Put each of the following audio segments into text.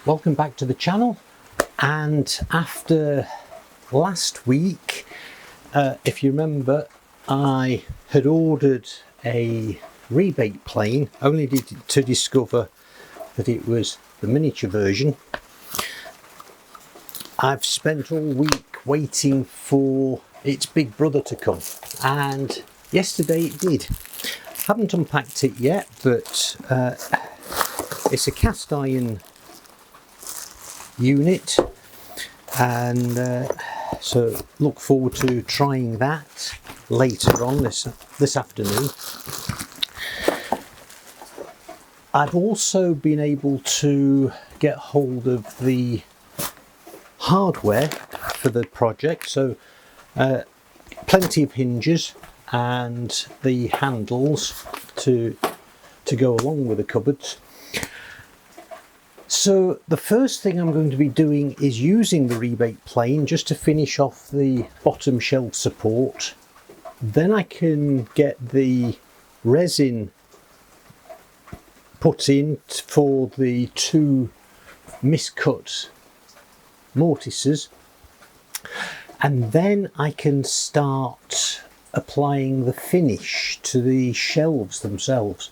Welcome back to the channel. And after last week, if you remember, I had ordered a rebate plane only to discover that it was the miniature version. I've spent all week waiting for its big brother to come, and yesterday it did. Haven't unpacked it yet, but it's a cast iron unit, and so look forward to trying that later on this afternoon. I've also been able to get hold of the hardware for the project, so plenty of hinges and the handles to go along with the cupboards. So the first thing I'm going to be doing is using the rebate plane just to finish off the bottom shelf support. Then I can get the resin put in for the two miscut mortises, and then I can start applying the finish to the shelves themselves.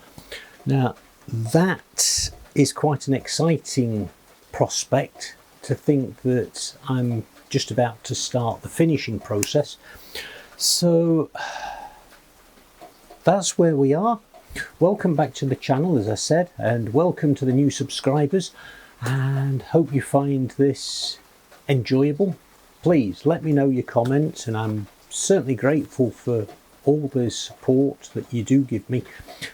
Now that is quite an exciting prospect, to think that I'm just about to start the finishing process. So that's where we are. Welcome back to the channel, as I said, and welcome to the new subscribers, and hope you find this enjoyable. Please let me know your comments, and I'm certainly grateful for all the support that you do give me,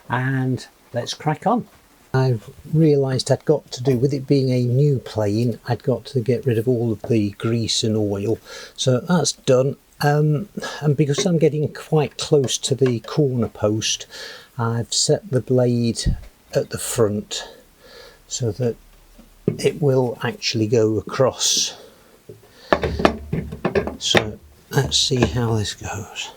and let's crack on. I've realised I'd got to do, with it being a new plane, I'd got to get rid of all of the grease and oil, so that's done. And because I'm getting quite close to the corner post, I've set the blade at the front so that it will actually go across. So let's see how this goes.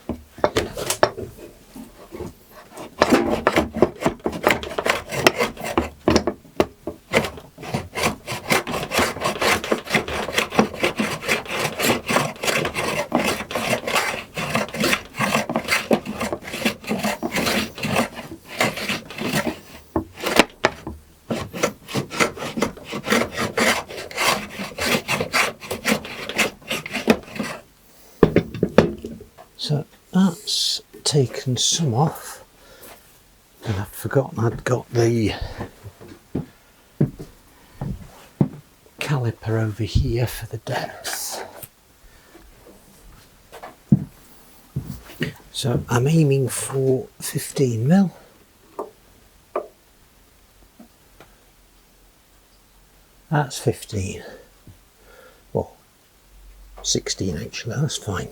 So that's taken some off, and I'd forgotten I'd got the caliper over here for the depth. So I'm aiming for 15mm. That's 15. Well, 16 actually, that's fine.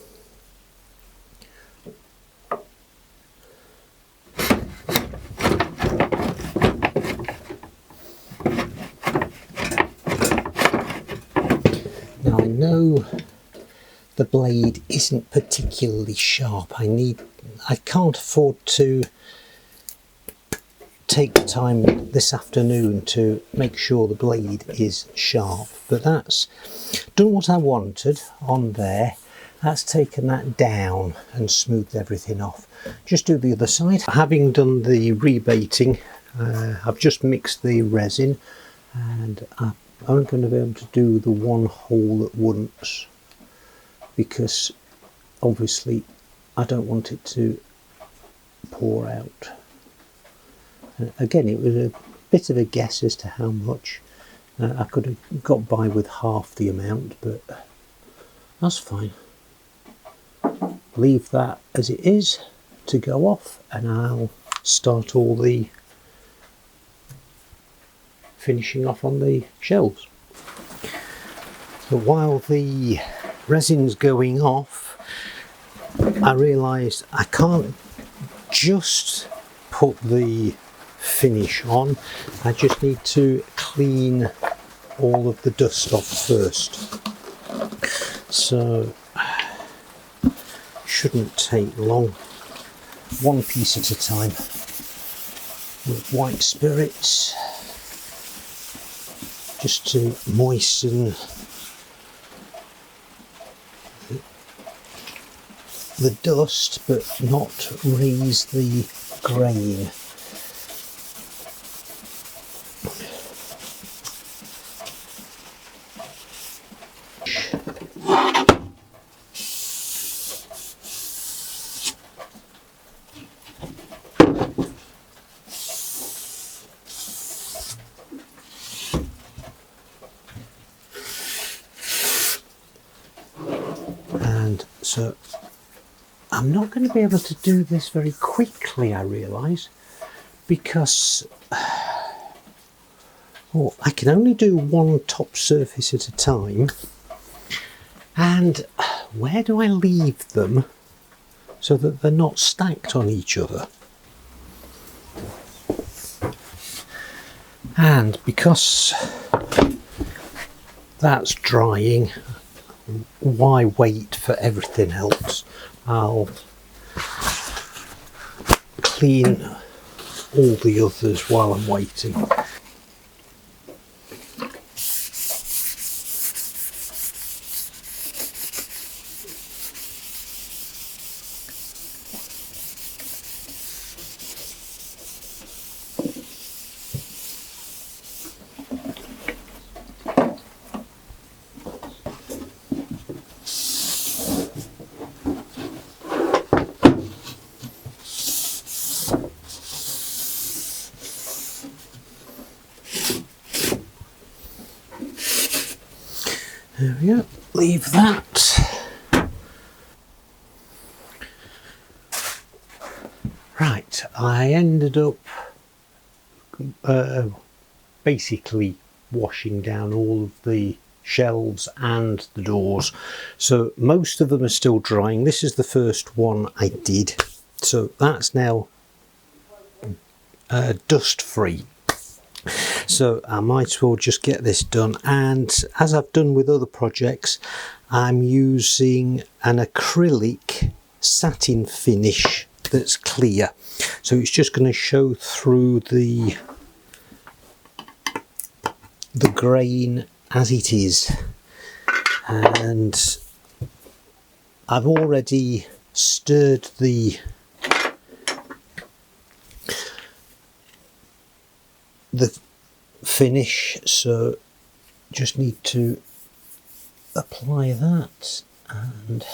Now I know the blade isn't particularly sharp. I can't afford to take the time this afternoon to make sure the blade is sharp, but that's done what I wanted on there. That's taken that down and smoothed everything off. Just do the other side. Having done the rebating, I've just mixed the resin, and I'm only going to be able to do the one hole at once, because obviously I don't want it to pour out. Again, it was a bit of a guess as to how much. I could have got by with half the amount, but that's fine. Leave that as it is to go off, and I'll start all the finishing off on the shelves. But while the resin's going off, I realised I can't just put the finish on. I just need to clean all of the dust off first. So shouldn't take long. One piece at a time with white spirits. just to moisten the dust but not raise the grain. And so I'm not going to be able to do this very quickly, I realise, because I can only do one top surface at a time. And where do I leave them so that they're not stacked on each other? And because that's drying, why wait for everything else? I'll clean all the others while I'm waiting. There we go, leave that. Right, I ended up basically washing down all of the shelves and the doors. So most of them are still drying. This is the first one I did. So that's now dust free. So I might as well just get this done, and as I've done with other projects, I'm using an acrylic satin finish that's clear, so it's just going to show through the grain as it is. And I've already stirred the finish, so just need to apply that, and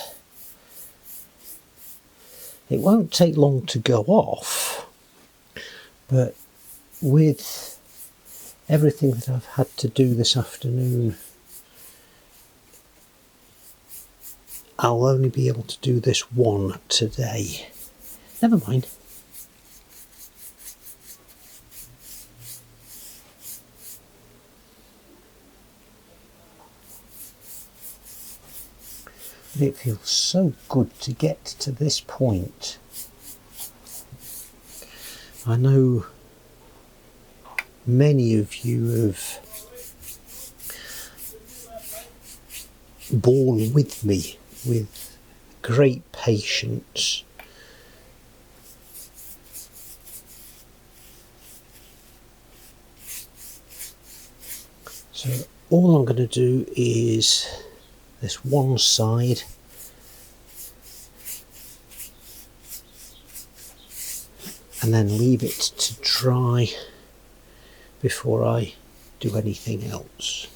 it won't take long to go off, but with everything that I've had to do this afternoon, I'll only be able to do this one today. Never mind. It feels so good to get to this point. I know many of you have borne with me with great patience. So all I'm going to do is this one side, and then leave it to dry before I do anything else.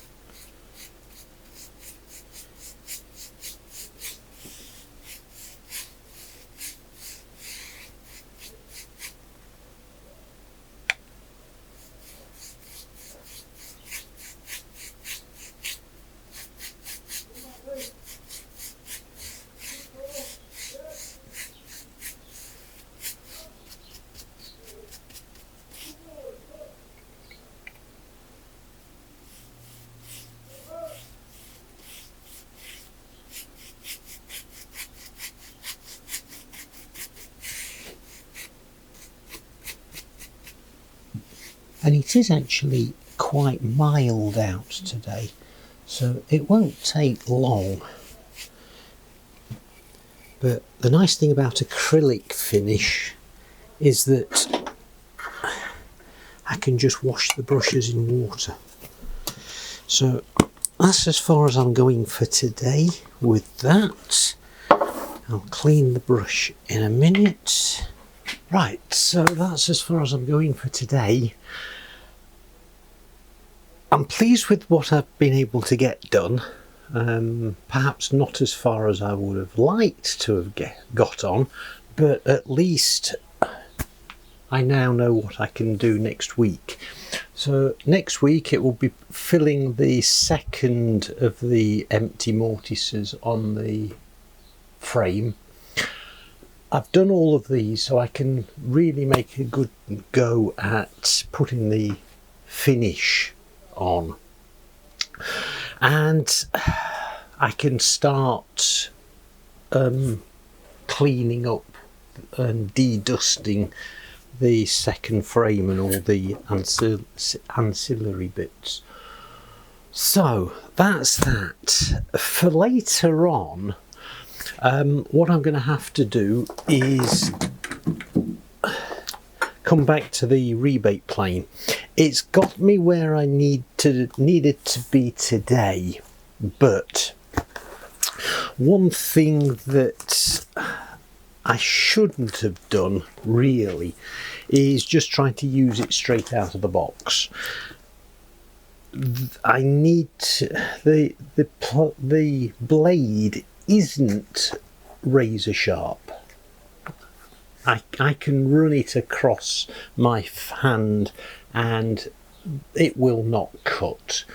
And it is actually quite mild out today, so it won't take long. But the nice thing about acrylic finish is that I can just wash the brushes in water. So that's as far as I'm going for today with that. I'll clean the brush in a minute. Right, so that's as far as I'm going for today. I'm pleased with what I've been able to get done. Perhaps not as far as I would have liked to have got on, but at least I now know what I can do next week. So next week it will be filling the second of the empty mortises on the frame. I've done all of these so I can really make a good go at putting the finish on, and I can start cleaning up and de-dusting the second frame and all the ancillary bits. So that's that. For later on, what I'm going to have to do is come back to the rebate plane. It's got me where I needed to be today, but one thing that I shouldn't have done really is just trying to use it straight out of the box. I need to, the blade isn't razor sharp. I can run it across my hand and it will not cut.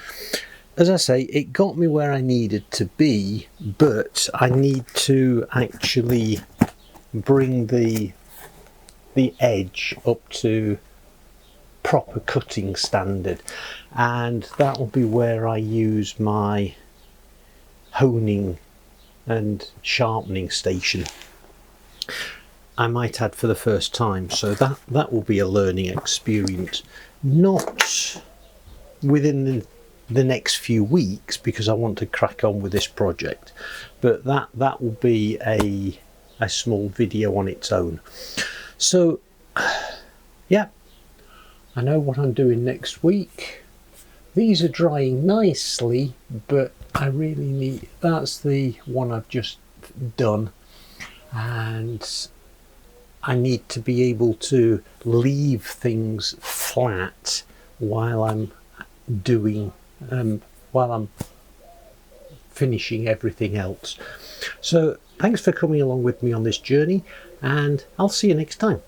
As I say, it got me where I needed to be, but I need to actually bring the edge up to proper cutting standard, and that will be where I use my honing and sharpening station, I might add, for the first time. So that will be a learning experience, not within the next few weeks, because I want to crack on with this project, but that will be a small video on its own. So yeah, I know what I'm doing next week. These are drying nicely, but I really need, that's the one I've just done, and I need to be able to leave things flat while I'm doing, while I'm finishing everything else. So thanks for coming along with me on this journey, and I'll see you next time.